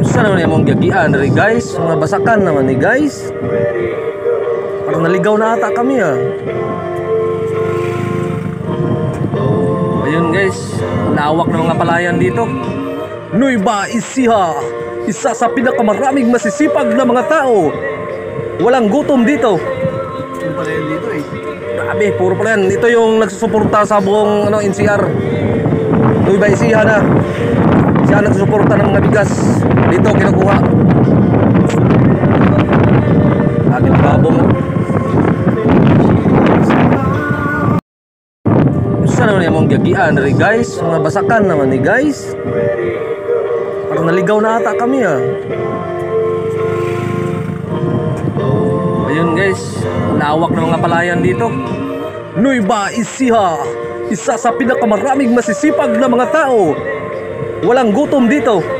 Saan naman yung mong gagian rin guys? Mga basakan naman ni guys. Parang naligaw na ata kami ah. Ayun guys, lawak ng mga palayan dito. Nueva Ecija, isa sa pinakamaraming masisipag na mga tao. Walang gutom dito. Puro pala yan dito eh. Grabe, puro pala yan. Ito yung nagsusuporta sa buong NCR. Nueva Ecija na. Siya nagsusuporta ng mga bigas. Dito kinukuha. Ating babong. Saan naman yung mong gagian rin guys? Mga basakan naman ni guys. Parang naligaw na ata kami ah. Ayun guys, lawak ng mga palayan dito. Nueva Ecija, isa sa pinakamaraming masisipag na mga tao. Walang gutom dito.